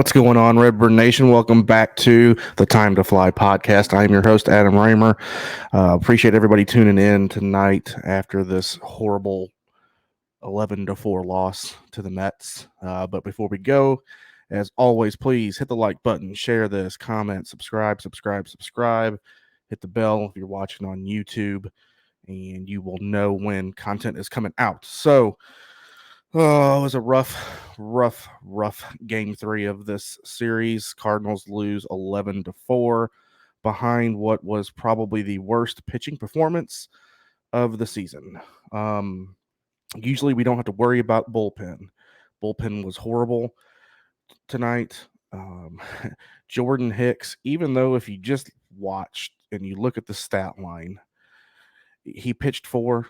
What's going on, Redbird Nation? Welcome back to the Time to Fly podcast. I am your host, Adam Raymer. Appreciate everybody tuning in tonight after this horrible 11-4 loss to the Mets. But before we go, as always, please hit the like button, share this, comment, subscribe. Hit the bell if you're watching on YouTube, and you will know when content is coming out. So, it was a rough game 3 of this series. Cardinals lose 11-4 behind what was probably the worst pitching performance of the season. Usually we don't have to worry about bullpen. Bullpen was horrible tonight. Jordan Hicks, even though if you just watched and you look at the stat line, he pitched 4,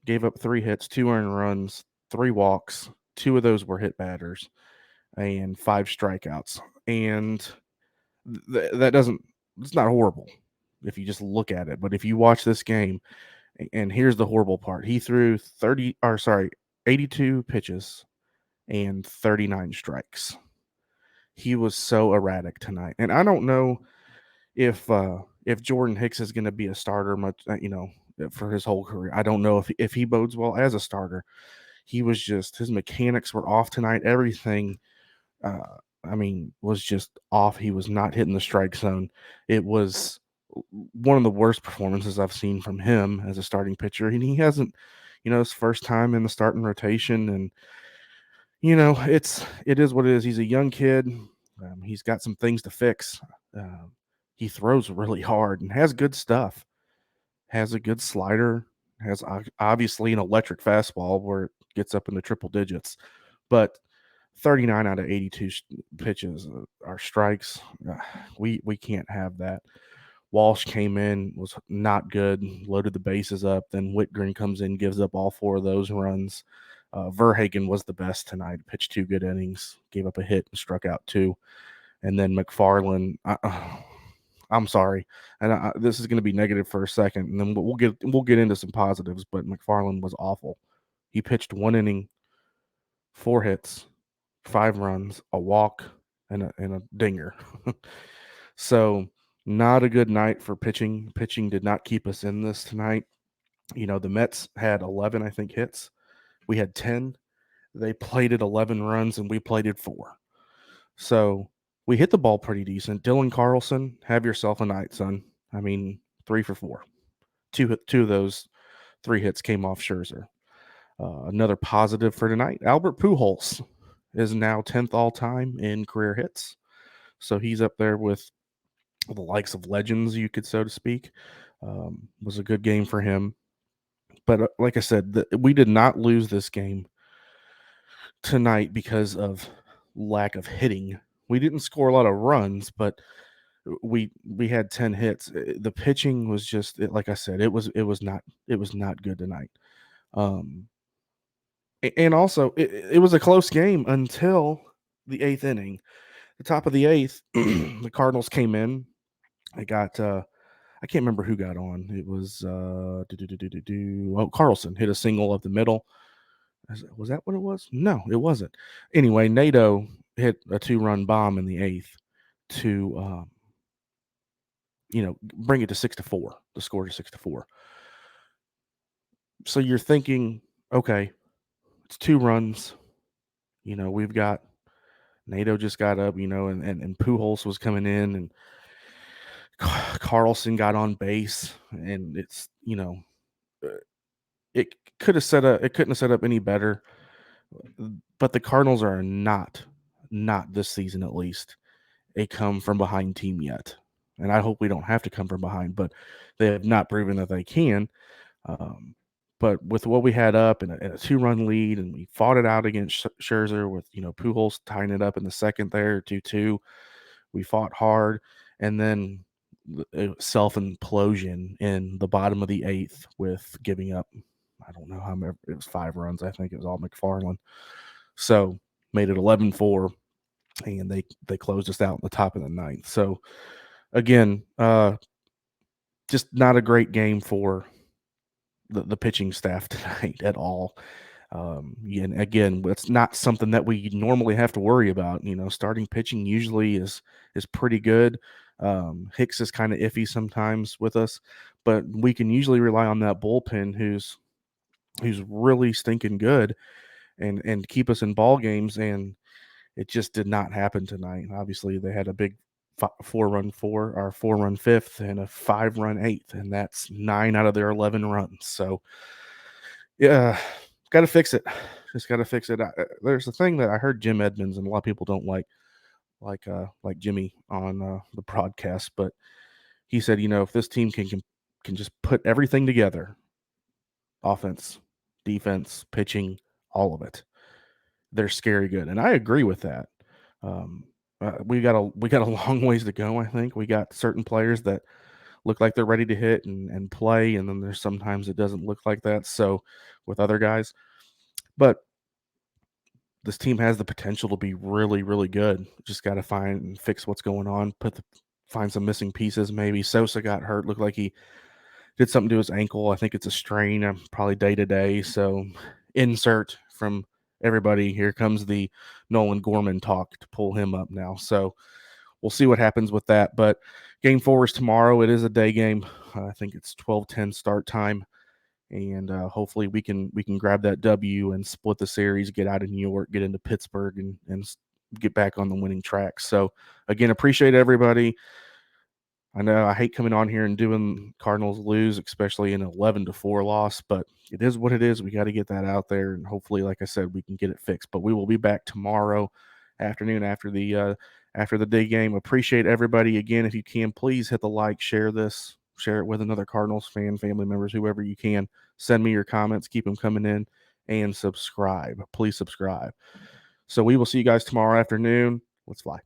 gave up 3 hits, 2 earned runs, 3 walks. 2 of those were hit batters and 5 strikeouts. And that doesn't, it's not horrible if you just look at it. But if you watch this game, and here's the horrible part, he threw 82 pitches and 39 strikes. He was so erratic tonight. And I don't know if Jordan Hicks is going to be a starter much, for his whole career. I don't know if he bodes well as a starter. He was just, his mechanics were off tonight. Everything, was just off. He was not hitting the strike zone. It was one of the worst performances I've seen from him as a starting pitcher. And he hasn't, his first time in the starting rotation. And, it is what it is. He's a young kid. He's got some things to fix. He throws really hard and has good stuff. Has a good slider. Has obviously an electric fastball where it gets up in the triple digits, but 39 out of 82 pitches are strikes. We can't have that. Walsh came in, was not good, loaded the bases up. Then Whitgren comes in, gives up all 4 of those runs. Verhagen was the best tonight, pitched 2 good innings, gave up a hit and struck out 2. And then McFarland, I'm sorry, and this is going to be negative for a second, and then we'll get into some positives. But McFarland was awful. He pitched 1 inning, 4 hits, 5 runs, a walk, and a dinger. So not a good night for pitching. Pitching did not keep us in this tonight. The Mets had 11, I think, hits. We had 10. They plated 11 runs, and we plated 4. So we hit the ball pretty decent. Dylan Carlson, have yourself a night, son. 3 for 4. Two of those 3 hits came off Scherzer. Another positive for tonight, Albert Pujols is now 10th all-time in career hits. So he's up there with the likes of legends, you could so to speak. Was a good game for him. But like I said, we did not lose this game tonight because of lack of hitting. We didn't score a lot of runs, but we had 10 hits. The pitching was just, like I said, it was not good tonight. And also it was a close game until the 8th inning. The top of the 8th, the Cardinals came in. They got I can't remember who got on. It was Carlson hit a single up the middle. Was that what it was? No, it wasn't. Anyway, Nato hit a 2-run bomb in the 8th to bring it to 6-4. The score to 6-4. So you're thinking, okay, it's 2 runs. We've got Nato just got up, and Pujols was coming in, and Carlson got on base, and it's it couldn't have set up any better. But the Cardinals are not this season, at least, a come from behind team yet. And I hope we don't have to come from behind, but they have not proven that they can. But with what we had up and a 2-run lead, and we fought it out against Scherzer with, Pujols tying it up in the second there, 2-2. We fought hard, and then self-implosion in the bottom of the 8th with giving up, I don't know how many, it was 5 runs. I think it was all McFarland. So made it 11-4, and they closed us out in the top of the 9th. So again, just not a great game for the pitching staff tonight at all. And again, it's not something that we normally have to worry about. Starting pitching usually is pretty good. Hicks is kind of iffy sometimes with us, but we can usually rely on that bullpen who's really stinking good and keep us in ball games. And it just did not happen tonight. Obviously, they had a big 4-run fifth and a 5-run eighth, and that's 9 out of their 11 runs. So yeah, got to fix it. Just got to fix it. There's a thing that I heard Jim Edmonds, and a lot of people don't like Jimmy on the broadcast, but he said, if this team can just put everything together, offense, defense, pitching, all of it, they're scary good. And I agree with that. We got a long ways to go. I think we got certain players that look like they're ready to hit and play, and then there's sometimes it doesn't look like that. So with other guys, but this team has the potential to be really, really good. Just got to find and fix what's going on. Find some missing pieces. Maybe Sosa got hurt. Looked like he did something to his ankle. I think it's a strain. Probably day to day. So insert from everybody. Here comes the Nolan Gorman talk to pull him up now. So we'll see what happens with that. But game 4 is tomorrow. It is a day game. I think it's 12:10 start time. And hopefully we can grab that W and split the series, get out of New York, get into Pittsburgh, and get back on the winning track. So again, appreciate everybody. I know I hate coming on here and doing Cardinals lose, especially an 11-4 loss, but it is what it is. We got to get that out there, and hopefully, like I said, we can get it fixed. But we will be back tomorrow afternoon after the day game. Appreciate everybody again. If you can, please hit the like, share this, share it with another Cardinals fan, family members, whoever you can. Send me your comments, keep them coming in, and subscribe. Please subscribe. So we will see you guys tomorrow afternoon. Let's fly.